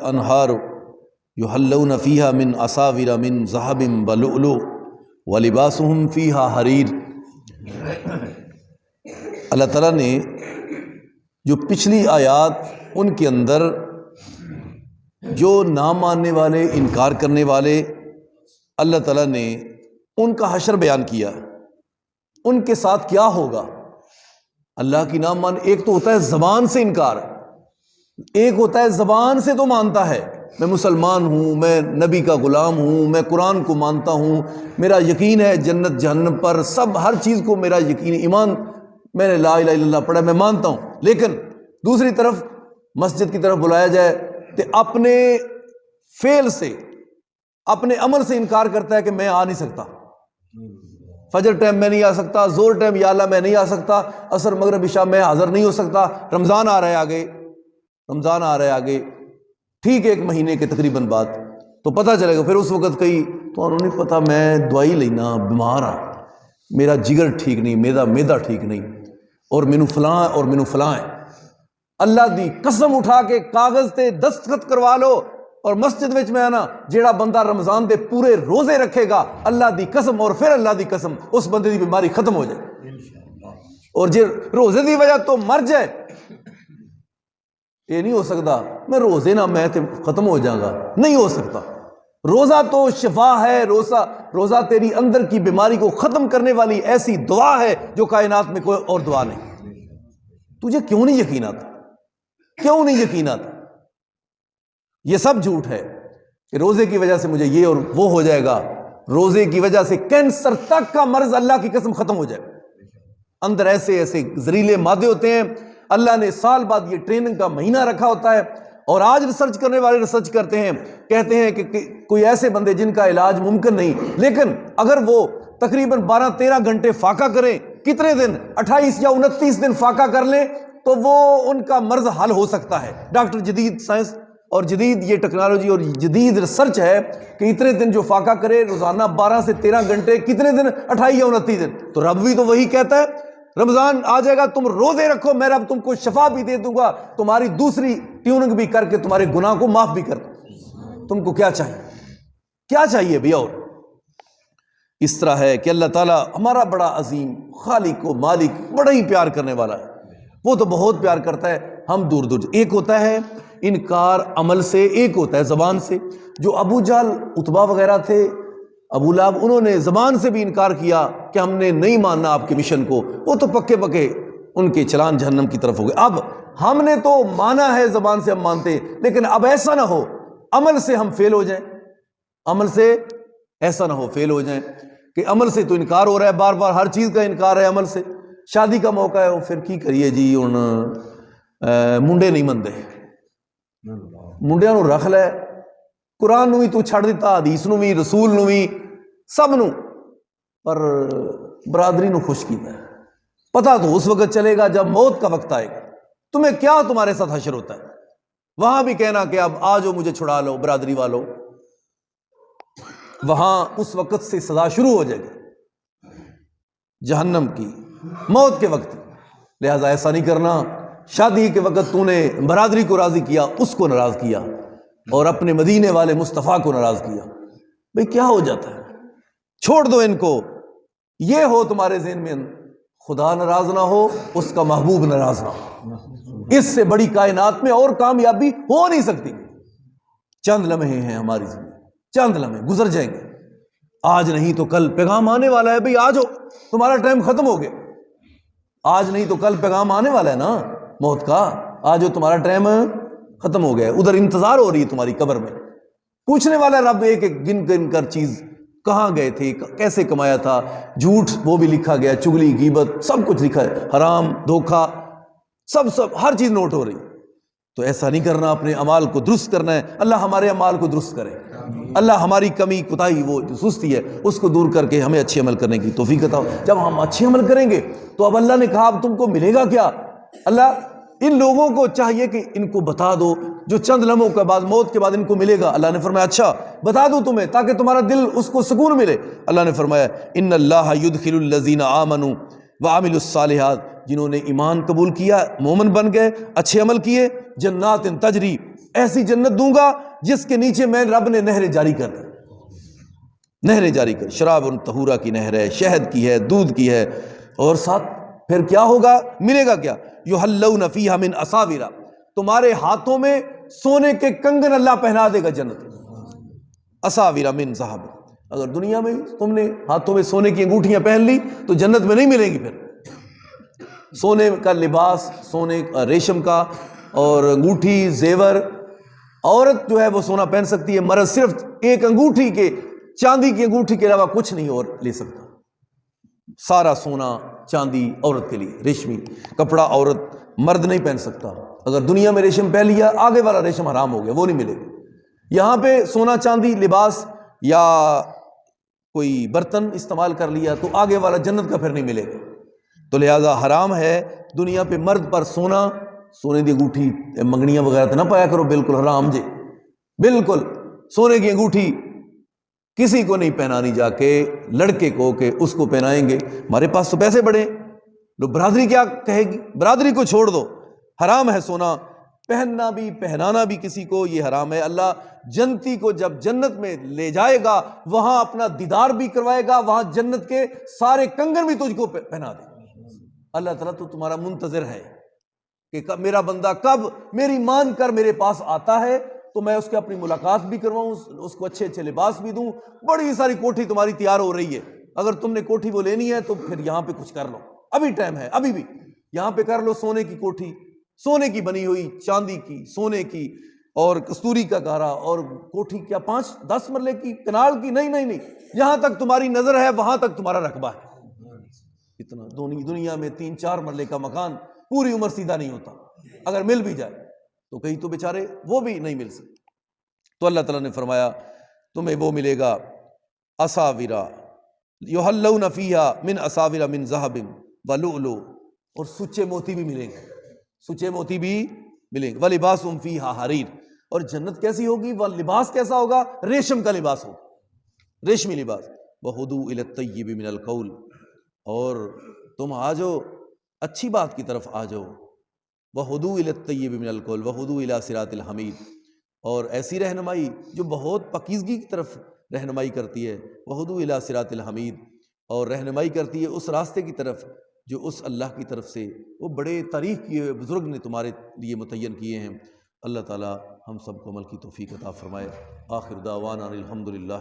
الانہار یحلون فیہا من اساور من ذہب ولؤلؤ ولباسہم فیہا حریر۔ اللہ تعالیٰ نے جو پچھلی آیات ان کے اندر جو نہ ماننے والے، انکار کرنے والے، اللہ تعالیٰ نے ان کا حشر بیان کیا، ان کے ساتھ کیا ہوگا۔ اللہ کی نام مان، ایک تو ہوتا ہے زبان سے انکار، ایک ہوتا ہے زبان سے تو مانتا ہے، میں مسلمان ہوں، میں نبی کا غلام ہوں، میں قرآن کو مانتا ہوں، میرا یقین ہے جنت جہنم پر، سب ہر چیز کو میرا یقین، ایمان، میں نے لا الہ الا اللہ پڑھا، میں مانتا ہوں۔ لیکن دوسری طرف مسجد کی طرف بلایا جائے تو اپنے فعل سے، اپنے عمل سے انکار کرتا ہے کہ میں آ نہیں سکتا، فجر ٹائم میں نہیں آ سکتا، زور ٹائم یا اللہ میں نہیں آ سکتا، عصر مغرب عشاء میں حاضر نہیں ہو سکتا، رمضان آ رہا ہے آگے، رمضان آ رہا ہے آگے، ٹھیک ایک مہینے کے تقریباً بعد تو پتہ چلے گا۔ پھر اس وقت کئی تو انہوں نہیں پتہ، میں دوائی لینا، بیمار ہاں، میرا جگر ٹھیک نہیں، میدا ٹھیک نہیں، اور مینو فلاں اور مینو فلاں ہے۔ اللہ دی قسم اٹھا کے کاغذ تے دستخط کروا لو، اور مسجد وچ میں آنا، جیڑا بندہ رمضان دے پورے روزے رکھے گا، اللہ دی قسم اور پھر اللہ دی قسم، اس بندے دی بیماری ختم ہو جائے، اور جے روزے دی وجہ تو مر جائے، یہ نہیں ہو سکتا میں روزے نہ میں تے ختم ہو جاؤں گا، نہیں ہو سکتا۔ روزہ تو شفا ہے، روزہ تیری اندر کی بیماری کو ختم کرنے والی ایسی دعا ہے جو کائنات میں کوئی اور دعا نہیں۔ تجھے کیوں نہیں یقین آتا؟ کیوں نہیں یقین آتا؟ یہ سب جھوٹ ہے کہ روزے کی وجہ سے مجھے یہ اور وہ ہو جائے گا، روزے کی وجہ سے کینسر تک کا مرض اللہ کی قسم ختم ہو جائے گا۔ اندر ایسے ایسے زہریلے مادے ہوتے ہیں، اللہ نے سال بعد یہ ٹریننگ کا مہینہ رکھا ہوتا ہے، اور آج ریسرچ کرنے والے ریسرچ کرتے ہیں، کہتے ہیں کہ کوئی ایسے بندے جن کا علاج ممکن نہیں، لیکن اگر وہ تقریباً 12-13 گھنٹے فاقہ کریں، کتنے دن، 28 یا 29 دن فاقہ کر لیں تو وہ ان کا مرض حل ہو سکتا ہے۔ ڈاکٹر جدید سائنس اور جدید یہ ٹیکنالوجی اور جدید ریسرچ ہے کہ اتنے دن جو فاقہ کرے روزانہ 12 سے 13 گھنٹے، کتنے دن، 28 یا 29 دن، تو رب بھی تو وہی کہتا ہے رمضان آ جائے گا، تم روزے رکھو، میں رب تم کو شفا بھی دے دوں گا، تمہاری دوسری ٹیوننگ بھی کر کے تمہارے گناہ کو معاف بھی کر دوں۔ تم کو کیا چاہیے؟ کیا چاہیے بھی؟ اور اس طرح ہے کہ اللہ تعالیٰ ہمارا بڑا عظیم خالق و مالک، بڑا ہی پیار کرنے والا ہے، وہ تو بہت پیار کرتا ہے، ہم دور دور۔ ایک ہوتا ہے انکار عمل سے، ایک ہوتا ہے زبان سے۔ جو ابو جہل، عتبہ وغیرہ تھے، ابو لہب، انہوں نے زبان سے بھی انکار کیا کہ ہم نے نہیں ماننا آپ کے مشن کو، وہ تو پکے پکے ان کے چلان جہنم کی طرف ہو گئے۔ اب ہم نے تو مانا ہے، زبان سے ہم مانتے، لیکن اب ایسا نہ ہو عمل سے ہم فیل ہو جائیں، عمل سے ایسا نہ ہو فیل ہو جائیں کہ عمل سے تو انکار ہو رہا ہے، بار بار ہر چیز کا انکار ہے عمل سے۔ شادی کا موقع ہے، وہ پھر کی کریے جی، ہن منڈے نہیں مندے، منڈیاں نو رکھ لے، قرآن نو بھی تو چھڑ دیتا، حدیث نو بھی، رسول نو بھی، سب نو، پر برادری نو خوش کیتا ہے۔ پتہ تو اس وقت چلے گا جب موت کا وقت آئے گا، تمہیں کیا تمہارے ساتھ حشر ہوتا ہے، وہاں بھی کہنا کہ اب آ جاؤ مجھے چھڑا لو برادری والو، وہاں اس وقت سے سزا شروع ہو جائے گی جہنم کی، موت کے وقت۔ لہذا ایسا نہیں کرنا، شادی کے وقت تو نے برادری کو راضی کیا، اس کو ناراض کیا، اور اپنے مدینے والے مصطفیٰ کو ناراض کیا، بھئی کیا ہو جاتا ہے؟ چھوڑ دو ان کو۔ یہ ہو تمہارے ذہن میں، خدا ناراض نہ ہو، اس کا محبوب ناراض نہ ہو، اس سے بڑی کائنات میں اور کامیابی ہو نہیں سکتی۔ چند لمحے ہیں ہماری زندگی، چند لمحے گزر جائیں گے، آج نہیں تو کل پیغام آنے والا ہے، بھئی آ جاؤ، تمہارا ٹائم ختم ہو گیا، آج نہیں تو کل پیغام آنے والا ہے نا موت کا، آ جاؤ تمہارا ٹائم ختم ہو گیا ہے۔ ادھر انتظار ہو رہی ہے تمہاری قبر میں، پوچھنے والا رب ایک ایک گن گن کر چیز، کہاں گئے تھے، کیسے کمایا تھا، جھوٹ وہ بھی لکھا گیا، چگلی، غیبت، سب کچھ لکھا ہے، حرام، دھوکہ، سب ہر چیز نوٹ ہو رہی۔ تو ایسا نہیں کرنا، اپنے اعمال کو درست کرنا ہے۔ اللہ ہمارے اعمال کو درست کرے، اللہ ہماری کمی کوتاہی، وہ جو سستی ہے اس کو دور کر کے ہمیں اچھے عمل کرنے کی توفیق عطا ہو۔ جب ہم اچھے عمل کریں گے تو اب اللہ نے کہا اب تم کو ملے گا کیا؟ اللہ ان لوگوں کو چاہیے کہ ان کو بتا دو جو چند لمحوں کے بعد، موت کے بعد ان کو ملے گا۔ اللہ نے فرمایا اچھا بتا دوں تمہیں تاکہ تمہارا دل اس کو سکون ملے۔ اللہ نے فرمایا ان اللہ یدخل الذین آمنوا وعملوا الصالحات، جنہوں نے ایمان قبول کیا، مومن بن گئے، اچھے عمل کیے، جنات تجری ایسی جنت دوں گا جس کے نیچے میں رب نے نہریں جاری کر دی، نہریں جاری کر، شراب طہورا کی نہر ہے، شہد کی ہے، دودھ کی ہے، اور ساتھ پھر کیا ہوگا، ملے گا کیا، یحلون فیہا من اساورا، تمہارے ہاتھوں میں سونے کے کنگن اللہ پہنا دے گا جنت، اساورا من ذہب۔ اگر دنیا میں تم نے ہاتھوں میں سونے کی انگوٹھیاں پہن لی تو جنت میں نہیں ملیں گی، پھر سونے کا لباس، سونے کا ریشم کا اور انگوٹھی زیور، عورت جو ہے وہ سونا پہن سکتی ہے، مرد صرف ایک انگوٹھی کے، چاندی کی انگوٹھی کے علاوہ کچھ نہیں اور لے سکتا، سارا سونا چاندی عورت کے لیے، ریشمی کپڑا عورت، مرد نہیں پہن سکتا۔ اگر دنیا میں ریشم پہن لیا، آگے والا ریشم حرام ہو گیا، وہ نہیں ملے گا۔ یہاں پہ سونا چاندی لباس یا کوئی برتن استعمال کر لیا تو آگے والا جنت کا پھر نہیں ملے گا، تو لہٰذا حرام ہے دنیا پہ مرد پر سونا، سونے کی انگوٹھی منگنیاں وغیرہ تو نہ پایا کرو، بالکل حرام جی، بالکل سونے کی انگوٹھی کسی کو نہیں پہنانی، جا کے لڑکے کو کہ اس کو پہنائیں گے، ہمارے پاس تو پیسے بڑے، لو برادری کیا کہے گی، برادری کو چھوڑ دو، حرام ہے سونا پہننا بھی پہنانا بھی کسی کو، یہ حرام ہے۔ اللہ جنتی کو جب جنت میں لے جائے گا وہاں اپنا دیدار بھی کروائے گا، وہاں جنت کے سارے کنگن بھی تجھ کو پہنا دے گا۔ اللہ تعالیٰ تو تمہارا منتظر ہے کہ میرا بندہ کب میری مان کر میرے پاس آتا ہے تو میں اس کے اپنی ملاقات بھی کرواؤں، اس کو اچھے اچھے لباس بھی دوں، بڑی ساری کوٹھی تمہاری تیار ہو رہی ہے، اگر تم نے کوٹھی وہ لینی ہے تو پھر یہاں پہ کچھ کر لو، ابھی ٹائم ہے، ابھی بھی یہاں پہ کر لو، سونے کی کوٹھی، سونے کی بنی ہوئی، چاندی کی، سونے کی، اور کستوری کا گارا، اور کوٹھی کیا 5-10 مرلے کی، کنال کی، نہیں نہیں نہیں، جہاں تک تمہاری نظر ہے وہاں تک تمہارا رقبہ ہے۔ اتنا دنیا میں 3-4 مرلے کا مکان پوری عمر سیدھا نہیں ہوتا، اگر مل بھی جائے تو کہیں تو بیچارے وہ بھی نہیں مل سکتے۔ تو اللہ تعالیٰ نے فرمایا تمہیں وہ ملے گا اساورا، یحلون فیہا من اساورا من ذہب ولؤلؤ، اور سچے موتی بھی ملیں گے، سچے موتی بھی ملیں گے، ولباسہم فیہا حریر، اور جنت کیسی ہوگی، وہ لباس کیسا ہوگا، ریشم کا لباس ہوگا، ریشمی لباس، وہدوا الی الطیب من القول، اور تم آ جاؤ اچھی بات کی طرف آ جاؤ، وہدوا الی الطیب من القول وہدوا الی صراط الحمید، اور ایسی رہنمائی جو بہت پاکیزگی کی طرف رہنمائی کرتی ہے، وہدوا الی صراط الحمید، اور رہنمائی کرتی ہے اس راستے کی طرف جو اس اللہ کی طرف سے وہ بڑے تعریف کیے ہوئے بزرگ نے تمہارے لیے متعین کیے ہیں۔ اللہ تعالی ہم سب کو عمل کی توفیق عطا فرمائے۔ آخر دعوانا الحمدللہ۔